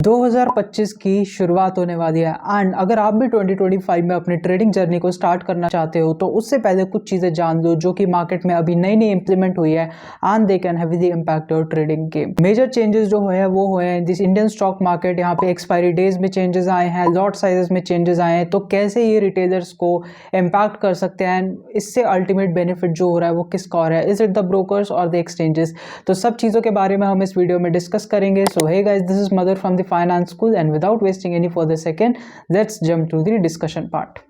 2025 की शुरुआत होने वाली है एंड अगर आप भी 2025 में अपने ट्रेडिंग जर्नी को स्टार्ट करना चाहते हो तो उससे पहले कुछ चीज़ें जान लो जो कि मार्केट में अभी नई नई इंप्लीमेंट हुई है and they can have the impact your trading game. Major changes जो है वो हुए हैं दिस इंडियन स्टॉक मार्केट। यहाँ पे एक्सपायरी डेज में चेंजेस आए हैं, लॉट साइजेस में चेंजेस आए हैं, तो कैसे ये रिटेलर्स को इम्पैक्ट कर सकते हैं, इससे अल्टीमेट बेनिफिट जो हो रहा है वो किसका हो रहा है, इज इट द ब्रोकर्स और द एक्सचेंजेस। तो सब चीज़ों के बारे में हम इस वीडियो में डिस्कस करेंगे। So hey guys, this is mother from the finance school and without wasting any further second, let's jump to the discussion part.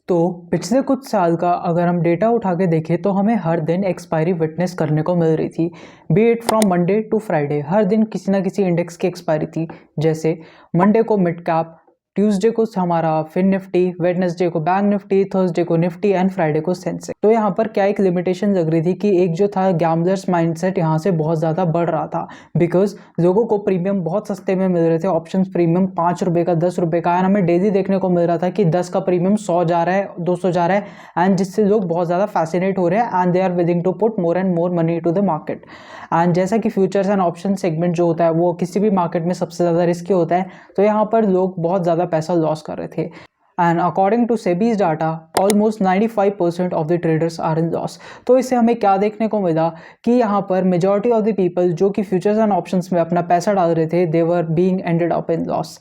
तो पिछले कुछ साल का अगर हम डेटा उठा के देखें तो हमें हर दिन एक्सपायरी विटनेस करने को मिल रही थी, be it from Monday to Friday. हर दिन किसी ना किसी इंडेक्स की एक्सपायरी थी। जैसे मंडे को मिड कैप, ट्यूसडे को हमारा फिन निफ्टी, वेडनेसडे को बैंक निफ्टी, थर्सडे को निफ्टी एंड फ्राइडे को सेंसेक्स। तो यहाँ पर क्या एक लिमिटेशन लग रही थी कि एक जो था गैम्बलर्स माइंडसेट यहाँ से बहुत ज़्यादा बढ़ रहा था, बिकॉज लोगों को प्रीमियम बहुत सस्ते में मिल रहे थे। ऑप्शंस प्रीमियम 5 रुपये का, 10 रुपये का, एंड हमें डेली देखने को मिल रहा था कि 10 का प्रीमियम 100 जा रहा है, 200 जा रहा है, एंड जिससे लोग बहुत ज़्यादा फैसिनेट हो रहे हैं and they are willing to put more and more money to the market. And जैसा कि फ्यूचर्स एंड ऑप्शन सेगमेंट जो होता है वो किसी भी मार्केट में सबसे ज़्यादा रिस्की होता है, तो यहाँ पर लोग बहुत ज़्यादा पैसा लॉस कर रहे थे। And according to SEBI's data, almost 95% of the traders are in loss. तो इससे हमें क्या देखने को मिला कि यहाँ पर majority of the people जो कि futures and options में अपना पैसा डाल रहे थे, they were being ended up in loss.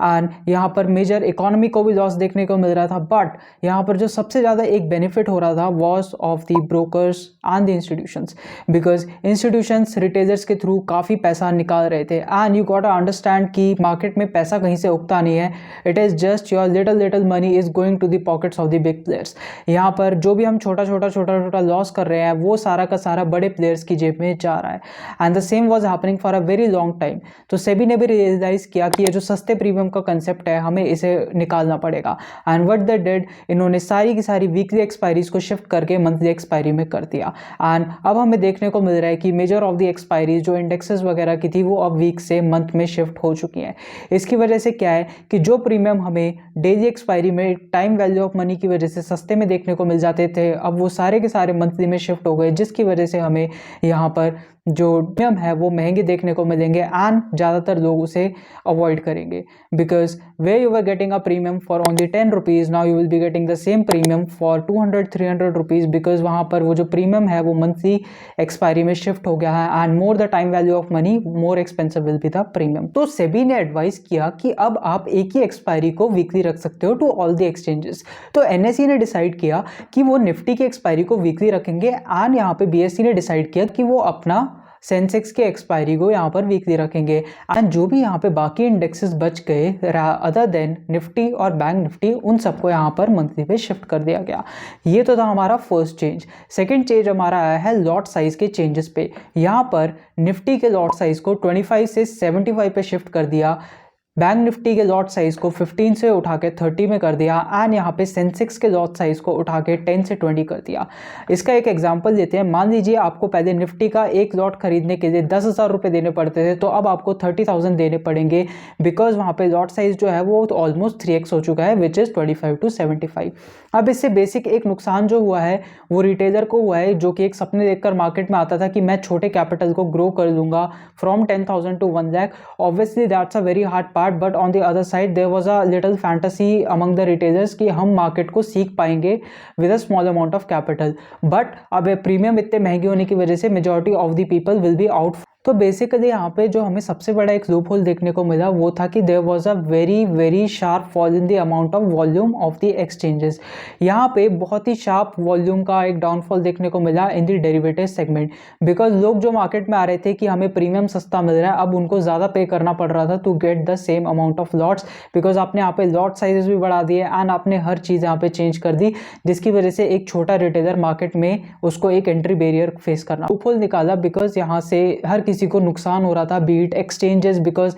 And यहाँ पर major economy को भी loss देखने को मिल रहा था, but यहाँ पर जो सबसे ज़्यादा एक benefit हो रहा था was of the brokers and the institutions, because institutions retailers के through काफ़ी पैसा निकाल रहे थे। And you gotta understand कि market में पैसा कहीं से उगता नहीं है, it is just your little money is going to the pockets of the big players. यहाँ पर जो भी हम छोटा लॉस कर रहे हैं वो सारा का सारा बड़े प्लेयर्स की जेब में जा रहा है। And the same was happening for a very long time. तो सेबी ने भी रियलाइज किया कि ये जो सस्ते प्रीमियम का कंसेप्ट है हमें इसे निकालना पड़ेगा। एंड व्हाट दे डिड, इन्होंने सारी की सारी वीकली एक्सपायरीज को शिफ्ट करके मंथली एक्सपायरी में कर दिया। एंड अब हमें देखने को मिल रहा है कि मेजर ऑफ द एक्सपायरीज जो इंडेक्सेस वगैरह की थी वो अब वीक से मंथ में शिफ्ट हो चुकी हैं। इसकी वजह से क्या है कि जो प्रीमियम हमें डेली एक्सपायरी में टाइम वैल्यू ऑफ मनी की वजह से सस्ते में देखने को मिल जाते थे, अब वो सारे के सारे मंथली में शिफ्ट हो गए, जिसकी वजह से हमें यहाँ पर जो प्रीमियम है वो महंगे देखने को मिलेंगे एंड ज़्यादातर लोग उसे अवॉइड करेंगे। Because way you were getting a premium for only 10 rupees, now you will be getting the same premium for 200-300 rupees, because वहाँ पर वो जो प्रीमियम है वो मंथली एक्सपायरी में शिफ्ट हो गया है and more the time value of money more expensive will be the premium. तो सेबी ने एडवाइस किया कि अब आप एक ही एक्सपायरी को वीकली रख सकते हो टू ऑल द एक्सचेंजेस। तो एनएसई ने डिसाइड किया कि वो निफ्टी की एक्सपायरी को वीकली रखेंगे एंड यहाँ पे बीएसई ने डिसाइड किया कि वो अपना सेंसेक्स के एक्सपायरी को यहाँ पर वीकली रखेंगे। एंड जो भी यहाँ पे बाकी इंडेक्सेस बच गए अदर देन निफ्टी और बैंक निफ्टी, उन सबको यहाँ पर मंथली पे शिफ्ट कर दिया गया। ये तो था हमारा फर्स्ट चेंज। सेकंड चेंज हमारा आया है लॉट साइज के चेंजेस पे। यहाँ पर निफ्टी के लॉट साइज को 25 से 75 पे शिफ्ट कर दिया, बैंक निफ्टी के लॉट साइज को 15 से उठा के 30 में कर दिया एंड यहाँ पे सेंसेक्स के लॉट साइज को उठा के 10 से 20 कर दिया। इसका एक एग्जांपल लेते हैं। मान लीजिए आपको पहले निफ्टी का एक लॉट खरीदने के लिए 10,000 रुपये देने पड़ते थे, तो अब आपको 30,000 देने पड़ेंगे, बिकॉज वहाँ पे लॉट साइज जो है वो तो ऑलमोस्ट 3x हो चुका है, विच इज़ 25 to 75। अब इससे बेसिक एक नुकसान जो हुआ है वो रिटेलर को हुआ है, जो कि एक सपने देखकर मार्केट में आता था कि मैं छोटे कैपिटल को ग्रो कर लूँगा from 10,000 to 1 lakh। Obviously that's a very hard part, but on the other side there was a little fantasy among the retailers कि हम मार्केट को सीख पाएंगे with a small amount of capital. But अब premium इतने महंगे होने की वजह से majority of the people will be out. तो बेसिकली यहाँ पे जो हमें सबसे बड़ा एक लूप होल देखने को मिला वो था कि there was a very sharp fall in the amount of volume of the exchanges. यहाँ पे बहुत ही शार्प वॉल्यूम का एक डाउनफॉल देखने को मिला in the derivative segment, because लोग जो मार्केट में आ रहे थे कि हमें प्रीमियम सस्ता मिल रहा है, अब उनको ज़्यादा पे करना पड़ रहा था to get the same amount of lots, because आपने यहाँ पे लॉट साइजेस भी बढ़ा दिए एंड आपने हर चीज़ यहाँ पे चेंज कर दी, जिसकी वजह से एक छोटा रिटेलर मार्केट में उसको एक एंट्री बैरियर फेस करना। लूप होल निकाला बिकॉज यहाँ से हर किसी को नुकसान हो रहा था, बीट एक्सचेंजेस, बिकॉज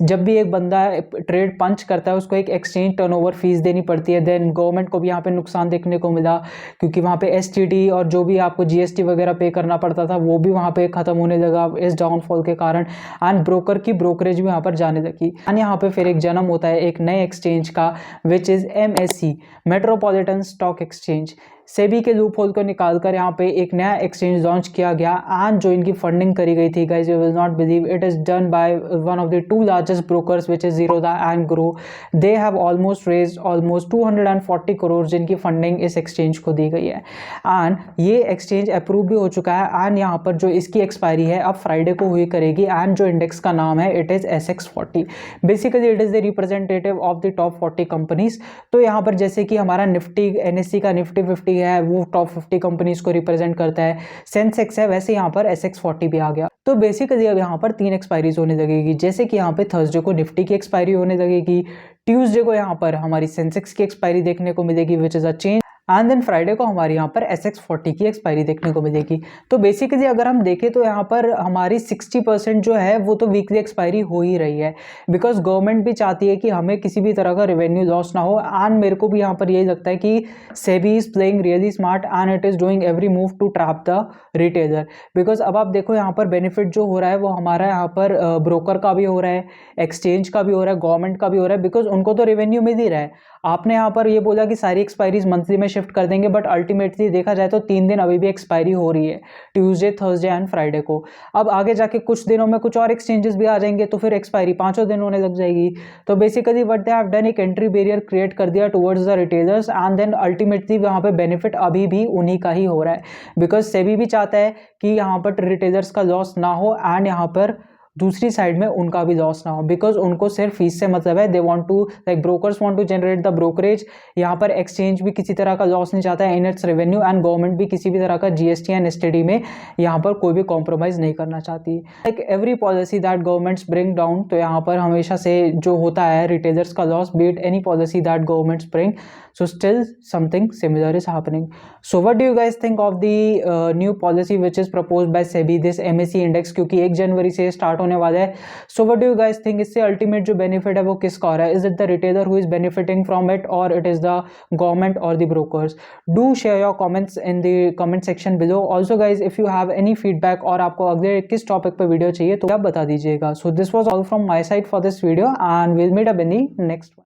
जब भी एक बंदा ट्रेड पंच करता है उसको एक एक्सचेंज टर्नओवर फीस देनी पड़ती है। देन गवर्नमेंट को भी यहाँ पे नुकसान देखने को मिला, क्योंकि वहाँ पे एसटीडी और जो भी आपको जीएसटी वगैरह पे करना पड़ता था वो भी वहाँ पे खत्म होने लगा इस डाउनफॉल के कारण। एंड ब्रोकर की ब्रोकरेज भी यहाँ पर जाने लगी। एंड यहाँ पे फिर एक जन्म होता है एक नए एक्सचेंज का, which is MSC, metropolitan stock exchange. SEBI के लूप होल को निकालकर यहाँ पे एक नया एक्सचेंज लॉन्च किया गया एंड जो इनकी फंडिंग करी गई थी guys, you will not believe, it is done by one of the two largest brokers which is Zerodha and grow. They have almost raised almost 240 crore जिनकी फंडिंग इस एक्सचेंज को दी गई है एंड ये एक्सचेंज अप्रूव भी हो चुका है एंड यहाँ पर जो इसकी एक्सपायरी है अब फ्राइडे को हुई करेगी एंड जो इंडेक्स का नाम है it is SX40। Basically it is the representative of the top 40 companies. तो यहाँ पर जैसे कि हमारा निफ्टी NSE का निफ्टी 50 है वो टॉप 50 कंपनीज को रिप्रेजेंट करता है, सेंसेक्स है, वैसे यहाँ पर SX40 भी आ गया। तो बेसिकली अब यहाँ पर 3 एक्सपायरीज होने लगेगी, जैसे कि यहाँ पे थर्सडे को निफ्टी की एक्सपायरी होने लगेगी, ट्यूसडे को यहाँ पर हमारी सेंसेक्स की एक्सपायरी देखने को मिलेगी which is a change, and then Friday को हमारे यहाँ पर SX40 की एक्सपायरी देखने को मिलेगी। तो बेसिकली अगर हम देखें तो यहाँ पर हमारी 60% जो है वो तो वीकली एक्सपायरी हो ही रही है, बिकॉज गवर्नमेंट भी चाहती है कि हमें किसी भी तरह का रेवेन्यू लॉस ना हो एंड मेरे को भी यहाँ पर यही लगता है कि SEBI is playing really smart and it is doing every move to trap the retailer. Because अब आप देखो यहाँ पर बेनिफिट जो हो रहा है वो हमारा यहाँ पर ब्रोकर का भी हो रहा है, एक्सचेंज का भी हो रहा है, गवर्नमेंट का भी हो रहा है, बिकॉज उनको तो रेवेन्यू मिल ही रहा है। आपने यहाँ पर ये बोला कि सारी एक्सपायरीज मंथली में शिफ्ट कर देंगे, बट अल्टीमेटली देखा जाए तो 3 दिन अभी भी एक्सपायरी हो रही है, ट्यूसडे, थर्सडे एंड फ्राइडे को। अब आगे जाके कुछ दिनों में कुछ और एक्सचेंजेस भी आ जाएंगे तो फिर एक्सपायरी 5 दिन होने लग जाएगी। तो basically what they have done, एक एंट्री बैरियर क्रिएट कर दिया towards the retailers and then ultimately वहाँ पे बेनिफिट अभी भी उन्हीं का ही हो रहा है, बिकॉज सेबी भी चाहता है कि यहाँ पर रिटेलर्स का लॉस ना हो एंड यहाँ पर दूसरी साइड में उनका भी लॉस ना हो, बिकॉज उनको सिर्फ फीस से मतलब है। They want to like brokers want to generate the brokerage, यहाँ पर एक्सचेंज भी किसी तरह का लॉस नहीं चाहता है in its revenue and government भी किसी भी तरह का GST एंड STD में यहाँ पर कोई भी कॉम्प्रोमाइज़ नहीं करना चाहती। Like every policy that governments bring down, तो यहाँ पर हमेशा से जो होता है रिटेलर्स का loss, B it any policy that governments bring, so still something similar is happening. So what do you guys think of the new policy which is proposed by SEBI, this MSCI index, क्योंकि 1 जनवरी से start होने वाला है। So what do you guys think, इससे ultimate जो benefit है वो किसका हो रहा है? Is it the retailer who is benefiting from it or it is the government or the brokers? Do share your comments in the comment section below. Also guys, if you have any feedback और आपको अगले किस topic पर video चाहिए तो आप बता दीजिएगा। So this was all from my side for this video and we'll meet up in the next one.